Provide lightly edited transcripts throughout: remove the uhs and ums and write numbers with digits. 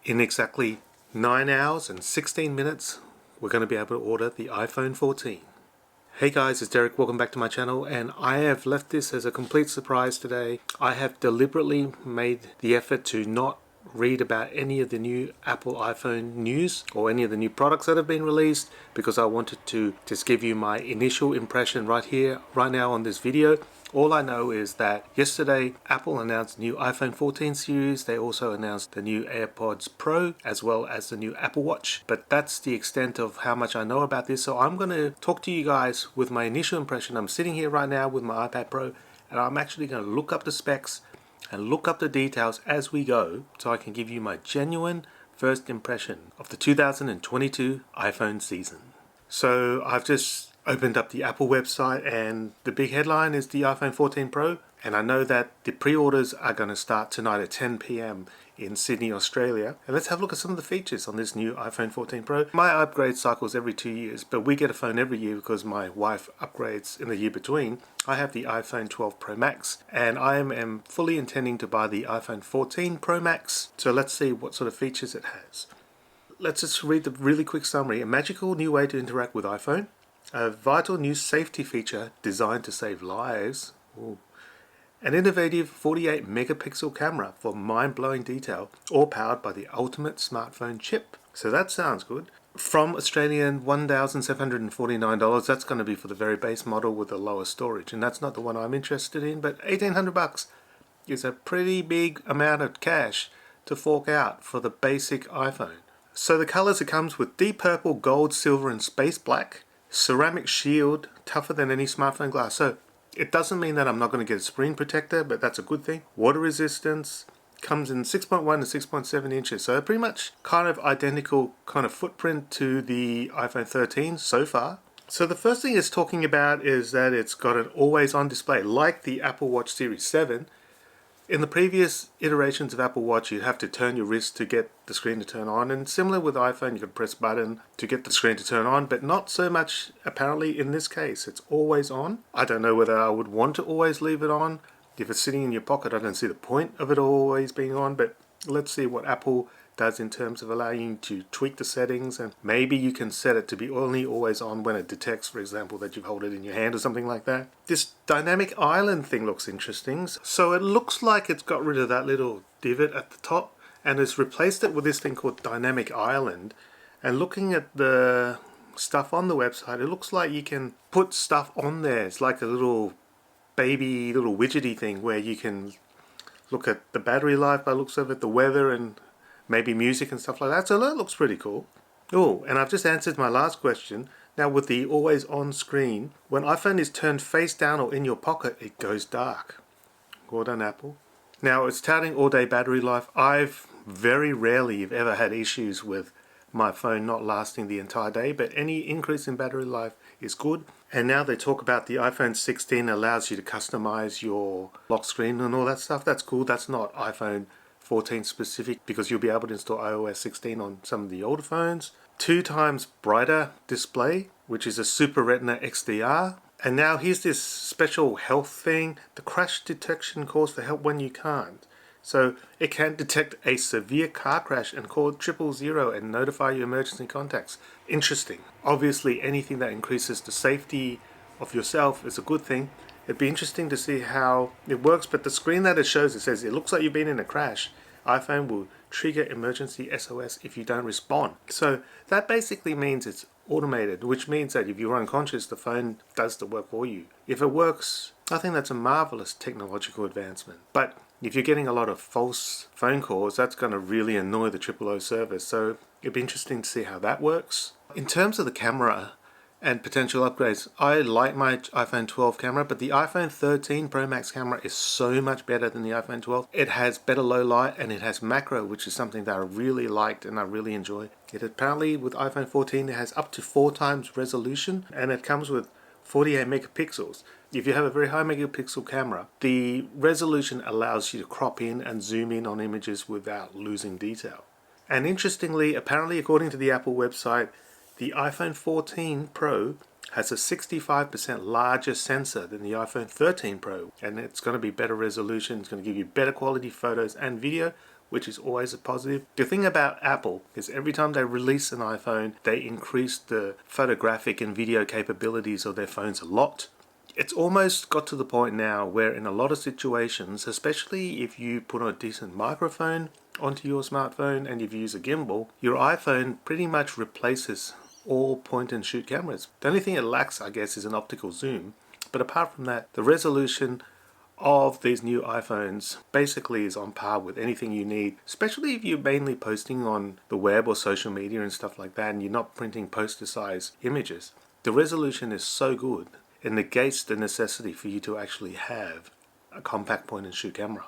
In exactly 9 hours and 16 minutes, we're going to be able to order the iPhone 14. Hey guys, it's Derek. Welcome back to my channel, and I have left this as a complete surprise today. I have deliberately made the effort to not read about any of the new Apple iPhone news or any of the new products that have been released, because I wanted to just give you my initial impression right here, right now on this video. All I know is that yesterday Apple announced new iPhone 14 series. They also announced the new AirPods Pro as well as the new Apple Watch. But that's the extent of how much I know about this. So I'm going to talk to you guys with my initial impression. I'm sitting here right now with my iPad Pro, and I'm actually going to look up the specs and look up the details as we go, so I can give you my genuine first impression of the 2022 iPhone season. So I've just opened up the Apple website, and the big headline is the iPhone 14 Pro, and I know that the pre-orders are going to start tonight at 10 p.m. in Sydney, Australia. And let's have a look at some of the features on this new iPhone 14 Pro. My upgrade cycles every 2 years, but we get a phone every year because my wife upgrades in the year between. I have the iPhone 12 Pro Max, and I am fully intending to buy the iPhone 14 Pro Max. So let's see what sort of features it has. Let's just read the really quick summary. A magical new way to interact with iPhone. A vital new safety feature designed to save lives. Ooh. An innovative 48 megapixel camera for mind-blowing detail, all powered by the ultimate smartphone chip. So that sounds good. From Australian $1,749, that's going to be for the very base model with the lower storage, and that's not the one I'm interested in, but $1,800 is a pretty big amount of cash to fork out for the basic iPhone. So the colors, it comes with deep purple, gold, silver, and space black. Ceramic shield, tougher than any smartphone glass. So it doesn't mean that I'm not going to get a screen protector, but that's a good thing. Water resistance, comes in 6.1 to 6.7 inches. So pretty much kind of identical kind of footprint to the iPhone 13 so far. So the first thing it's talking about is that it's got an always-on display, like the Apple Watch Series 7. In the previous iterations of Apple Watch, you'd have to turn your wrist to get the screen to turn on, and similar with iPhone, you could press a button to get the screen to turn on, but not so much apparently in this case. It's always on. I don't know whether I would want to always leave it on. If it's sitting in your pocket, I don't see the point of it always being on, but let's see what Apple does in terms of allowing you to tweak the settings, and maybe you can set it to be only always on when it detects, for example, that you hold it in your hand or something like that. This dynamic island thing looks interesting. So it looks like it's got rid of that little divot at the top and it's replaced it with this thing called dynamic island. And looking at the stuff on the website, it looks like you can put stuff on there. It's like a little baby little widgety thing where you can look at the battery life by looks of it, the weather, and maybe music and stuff like that. So that looks pretty cool. Oh, and I've just answered my last question. Now with the always on screen, when iPhone is turned face down or in your pocket, it goes dark. Well done, Apple. Now it's touting all day battery life. I've very rarely, if ever, had issues with my phone not lasting the entire day, but any increase in battery life is good. And now they talk about the iPhone 16 allows you to customize your lock screen and all that stuff. That's cool. That's not iPhone 14 specific, because you'll be able to install iOS 16 on some of the older phones. 2 times brighter display, which is a Super Retina XDR. And now here's this special health thing. The crash detection calls for help when you can't. So it can detect a severe car crash and call 000 and notify your emergency contacts. Interesting. Obviously anything that increases the safety of yourself is a good thing. It'd be interesting to see how it works, but the screen that it shows, it says it looks like you've been in a crash. iPhone will trigger emergency SOS if you don't respond. So that basically means it's automated, which means that if you're unconscious, the phone does the work for you. If it works, I think that's a marvelous technological advancement. But if you're getting a lot of false phone calls, that's going to really annoy the 000 service. So it'd be interesting to see how that works. In terms of the camera and potential upgrades, I like my iPhone 12 camera, but the iPhone 13 Pro Max camera is so much better than the iPhone 12. It has better low light and it has macro, which is something that I really liked and I really enjoy. It apparently, with iPhone 14, it has up to 4 times resolution, and it comes with 48 megapixels. If you have a very high megapixel camera, the resolution allows you to crop in and zoom in on images without losing detail. And interestingly, apparently according to the Apple website, the iPhone 14 Pro has a 65% larger sensor than the iPhone 13 Pro, and it's going to be better resolution. It's going to give you better quality photos and video which is always a positive. The thing about Apple is every time they release an iPhone, they increase the photographic and video capabilities of their phones a lot. It's almost got to the point now where in a lot of situations, especially if you put a decent microphone onto your smartphone and if you use a gimbal, your iPhone pretty much replaces all point and shoot cameras. The only thing it lacks, I guess, is an optical zoom. But apart from that, the resolution of these new iPhones basically is on par with anything you need, especially if you're mainly posting on the web or social media and stuff like that and you're not printing poster size images. The resolution is so good, it negates the necessity for you to actually have a compact point and shoot camera.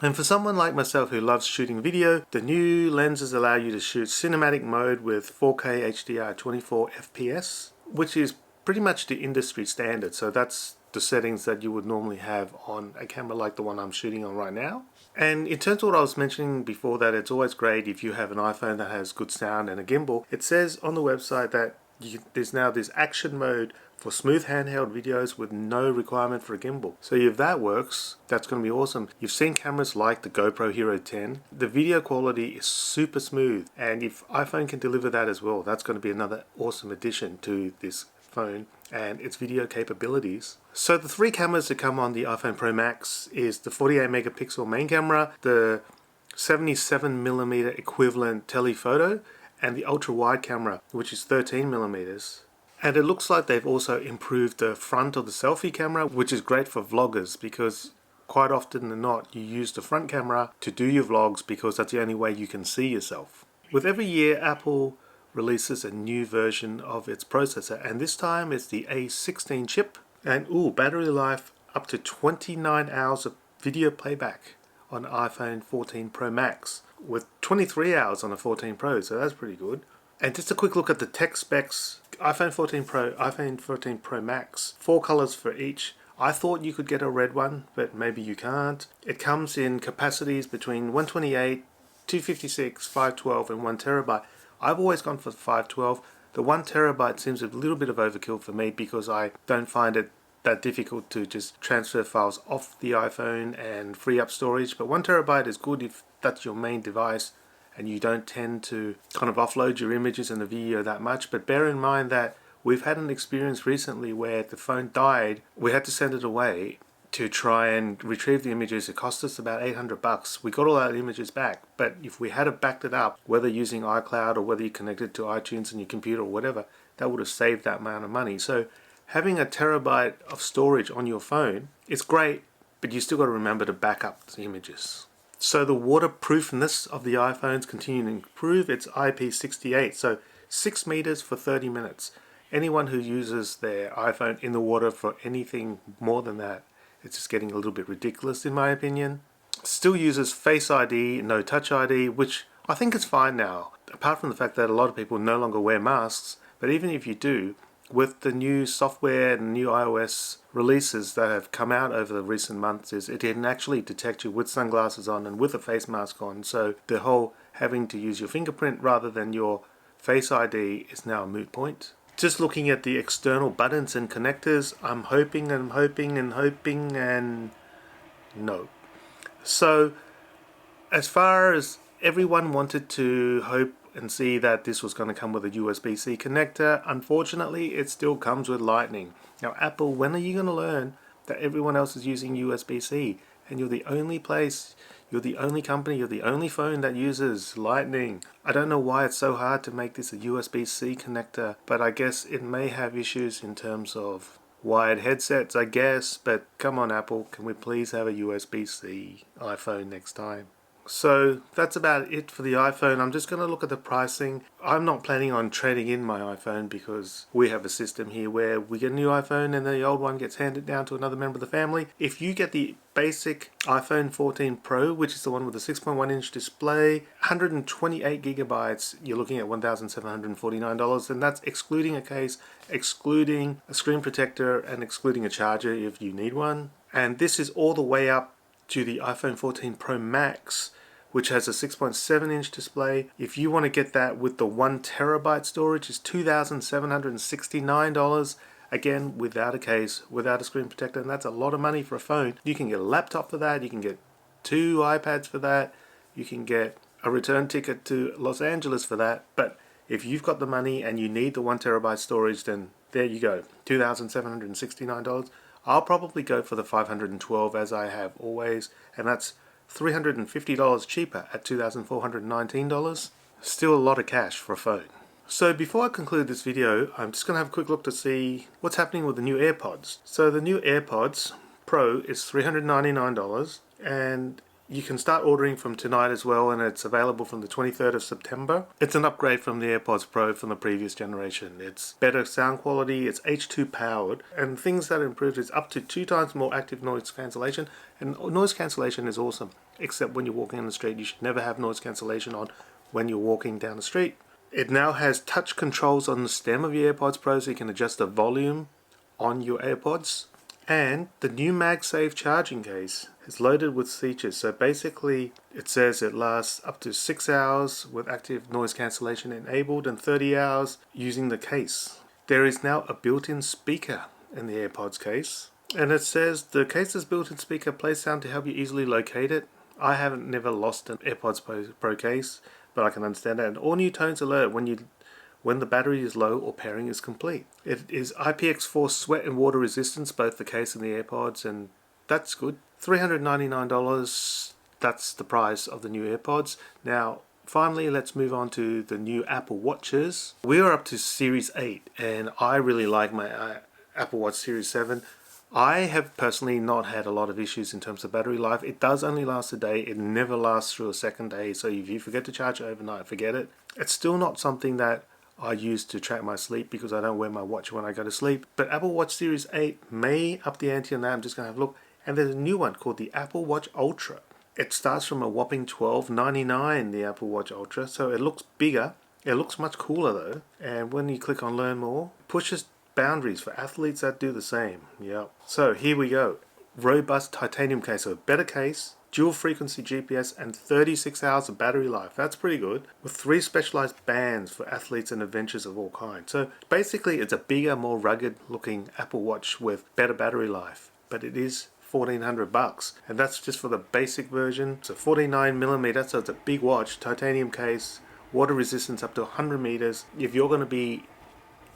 And for someone like myself who loves shooting video, the new lenses allow you to shoot cinematic mode with 4K HDR 24 FPS, which is pretty much the industry standard. So that's the settings that you would normally have on a camera like the one I'm shooting on right now. And in terms of what I was mentioning before, that it's always great if you have an iPhone that has good sound and a gimbal. It says on the website that there's now this action mode for smooth handheld videos with no requirement for a gimbal. So if that works, that's going to be awesome. You've seen cameras like the GoPro Hero 10. The video quality is super smooth, and if iPhone can deliver that as well, that's going to be another awesome addition to this phone and its video capabilities. So the three cameras that come on the iPhone Pro Max is the 48 megapixel main camera, the 77mm equivalent telephoto, and the ultra wide camera, which is 13 millimeters. And it looks like they've also improved the front of the selfie camera, which is great for vloggers because quite often than not you use the front camera to do your vlogs because that's the only way you can see yourself. With every year, Apple releases a new version of its processor, and this time it's the A16 chip, and battery life up to 29 hours of video playback on iPhone 14 Pro Max, with 23 hours on the 14 Pro, so that's pretty good. And just a quick look at the tech specs. iPhone 14 Pro, iPhone 14 Pro Max, 4 colors for each. I thought you could get a red one, but maybe you can't. It comes in capacities between 128, 256, 512 and 1 terabyte. I've always gone for 512. The 1 terabyte seems a little bit of overkill for me because I don't find it that difficult to just transfer files off the iPhone and free up storage. But 1 terabyte is good if that's your main device and you don't tend to kind of offload your images and the video that much. But bear in mind that we've had an experience recently where the phone died. We had to send it away to try and retrieve the images. It cost us about $800. We got all our images back, but if we had backed it up, whether using iCloud or whether you connected to iTunes on your computer or whatever, that would have saved that amount of money. So having a terabyte of storage on your phone is great, but you still got to remember to back up the images. So the waterproofness of the iPhones continue to improve. It's IP68, so 6 meters for 30 minutes. Anyone who uses their iPhone in the water for anything more than that, it's just getting a little bit ridiculous in my opinion. Still uses Face ID, no Touch ID, which I think is fine now, apart from the fact that a lot of people no longer wear masks. But even if you do, with the new software and new iOS releases that have come out over the recent months, is it can actually detect you with sunglasses on and with a face mask on. So the whole having to use your fingerprint rather than your Face ID is now a moot point. Just looking at the external buttons and connectors, I'm hoping and no. So as far as everyone wanted to hope and see that this was going to come with a USB-C connector, unfortunately it still comes with Lightning. Now Apple, when are you going to learn that everyone else is using USB-C and you're the only place, you're the only company, you're the only phone that uses Lightning? I don't know why it's so hard to make this a USB-C connector, but I guess it may have issues in terms of wired headsets, I guess. But come on Apple, can we please have a USB-C iPhone next time? So that's about it for the iPhone. I'm just going to look at the pricing. I'm not planning on trading in my iPhone because we have a system here where we get a new iPhone and the old one gets handed down to another member of the family. If you get the basic iPhone 14 Pro, which is the one with the 6.1 inch display, 128 gigabytes, you're looking at $1,749, and that's excluding a case, excluding a screen protector, and excluding a charger if you need one. And this is all the way up to the iPhone 14 Pro Max, which has a 6.7 inch display. If you want to get that with the 1 terabyte storage, is $2,769. Again, without a case, without a screen protector, and that's a lot of money for a phone. You can get a laptop for that, you can get 2 iPads for that, you can get a return ticket to Los Angeles for that. But if you've got the money and you need the 1 terabyte storage, then there you go, $2,769. I'll probably go for the 512 as I have always, and that's $350 cheaper at $2,419. Still a lot of cash for a phone. So before I conclude this video, I'm just going to have a quick look to see what's happening with the new AirPods. So the new AirPods Pro is $399, and you can start ordering from tonight as well, and it's available from the 23rd of September. It's an upgrade from the AirPods Pro from the previous generation. It's better sound quality, it's H2 powered, and things that improved is up to 2 times more active noise cancellation. And noise cancellation is awesome, except when you're walking on the street. You should never have noise cancellation on when you're walking down the street. It now has touch controls on the stem of your AirPods Pro, so you can adjust the volume on your AirPods. And the new MagSafe charging case is loaded with features. So basically it says it lasts up to 6 hours with active noise cancellation enabled and 30 hours using the case. There is now a built-in speaker in the AirPods case. And it says the case's built-in speaker plays sound to help you easily locate it. I haven't never lost an AirPods Pro case, but I can understand that. And all new tones alert when the battery is low or pairing is complete. It is IPX4 sweat and water resistance, both the case and the AirPods, and that's good. $399, that's the price of the new AirPods. Now, finally, let's move on to the new Apple Watches. We are up to Series 8, and I really like my Apple Watch Series 7. I have personally not had a lot of issues in terms of battery life. It does only last a day. It never lasts through a second day, so if you forget to charge it overnight, forget it. It's still not something that I use to track my sleep because I don't wear my watch when I go to sleep. But Apple Watch Series 8 may up the ante on that. I'm just going to have a look. And there's a new one called the Apple Watch Ultra. It starts from a whopping $12.99, the Apple Watch Ultra. So it looks bigger. It looks much cooler though. And when you click on Learn More, it pushes boundaries for athletes that do the same. Yep. So here we go. Robust titanium case. So a better case, dual frequency GPS, and 36 hours of battery life. That's pretty good. With 3 specialized bands for athletes and adventures of all kinds. So basically it's a bigger, more rugged looking Apple Watch with better battery life. But it is $1,400, and that's just for the basic version. It's a 49mm, so it's a big watch, titanium case, water resistance up to 100 meters. If you're going to be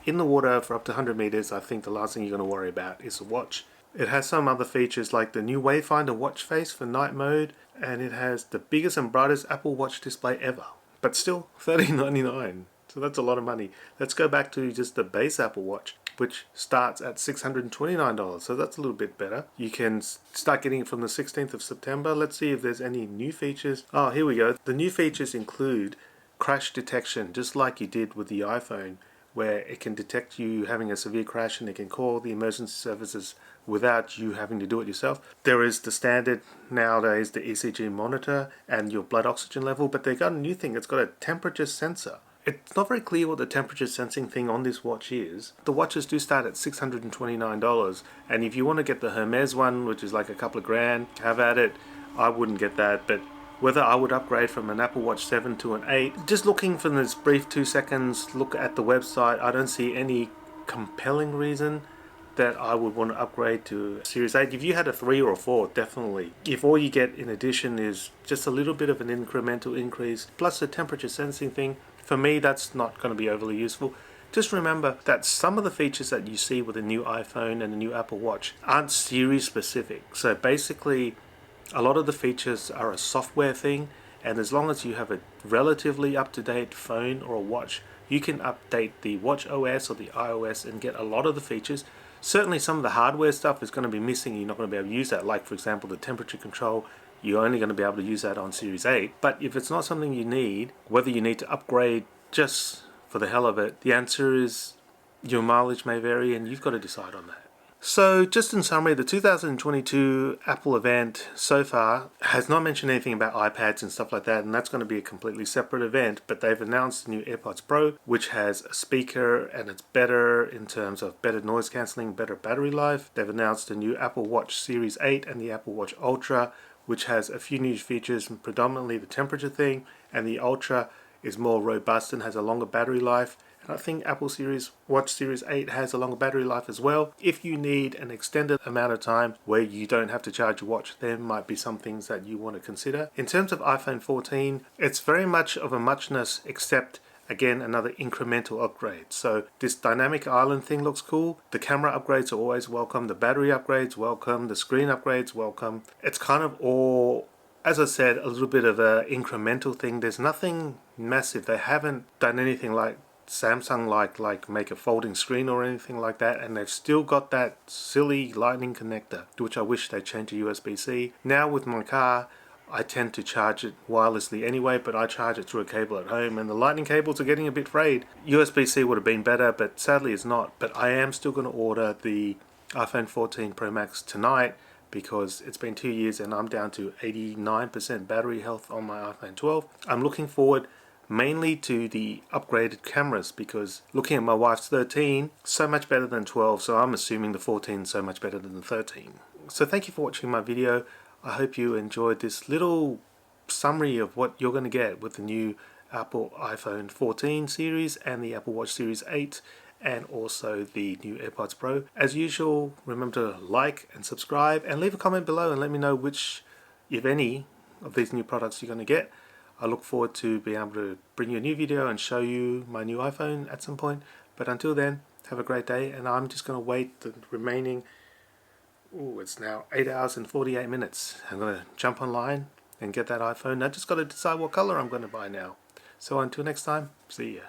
in the water for up to 100 meters, I think the last thing you're going to worry about is the watch. It has some other features like the new Wayfinder watch face for night mode, and it has the biggest and brightest Apple Watch display ever. But still, $30.99. So that's a lot of money. Let's go back to just the base Apple Watch, which starts at $629. So that's a little bit better. You can start getting it from the 16th of September. Let's see if there's any new features. Oh, here we go. The new features include crash detection, just like you did with the iPhone, where it can detect you having a severe crash and it can call the emergency services without you having to do it yourself. There is the standard nowadays, the ECG monitor and your blood oxygen level, but they got a new thing. It's got a temperature sensor. It's not very clear what the temperature sensing thing on this watch is. The watches do start at $629, and if you want to get the Hermes one, which is like a couple of grand, have at it. I wouldn't get that, but whether I would upgrade from an Apple Watch 7 to an 8, just looking for this brief 2 seconds look at the website, I don't see any compelling reason that I would want to upgrade to Series 8. If you had a 3 or a 4, definitely. If all you get in addition is just a little bit of an incremental increase, plus the temperature sensing thing, for me that's not going to be overly useful. Just remember that some of the features that you see with the new iPhone and the new Apple Watch aren't series specific. So basically, a lot of the features are a software thing, and as long as you have a relatively up-to-date phone or a watch, you can update the Watch OS or the iOS and get a lot of the features. Certainly some of the hardware stuff is going to be missing. You're not going to be able to use that. Like for example, the temperature control, you're only going to be able to use that on Series 8. But if it's not something you need, whether you need to upgrade just for the hell of it, the answer is your mileage may vary and you've got to decide on that. So just in summary, the 2022 Apple event so far has not mentioned anything about iPads and stuff like that, and that's going to be a completely separate event, but they've announced the new AirPods Pro, which has a speaker and it's better in terms of better noise cancelling, better battery life. They've announced the new Apple Watch Series 8 and the Apple Watch Ultra, which has a few new features, predominantly the temperature thing, and the Ultra is more robust and has a longer battery life. And I think Apple Watch Series 8 has a longer battery life as well. If you need an extended amount of time where you don't have to charge your watch, there might be some things that you want to consider. In terms of iPhone 14, it's very much of a muchness, except again another incremental upgrade. So this dynamic island thing looks cool. The camera upgrades are always welcome. The battery upgrades welcome. The screen upgrades welcome. It's kind of all, as I said, a little bit of a incremental thing. There's nothing massive. They haven't done anything like Samsung like make a folding screen or anything like that, and they've still got that silly lightning connector, which I wish they'd change to USB-C. Now with my car, I tend to charge it wirelessly anyway, but I charge it through a cable at home, and the lightning cables are getting a bit frayed. USB-C would have been better, but sadly it's not. But I am still going to order the iPhone 14 Pro Max tonight, because it's been 2 years and I'm down to 89% battery health on my iPhone 12. I'm looking forward mainly to the upgraded cameras, because looking at my wife's 13, so much better than 12, so I'm assuming the 14 is so much better than the 13. So thank you for watching my video. I hope you enjoyed this little summary of what you're going to get with the new Apple iPhone 14 series and the Apple Watch Series 8, and also the new AirPods Pro. As usual, remember to like and subscribe and leave a comment below and let me know which, if any, of these new products you're going to get. I look forward to being able to bring you a new video and show you my new iPhone at some point. But until then, have a great day, and I'm just going to wait the remaining, it's now 8 hours and 48 minutes. I'm going to jump online and get that iPhone. I just got to decide what color I'm going to buy now. So until next time, see ya.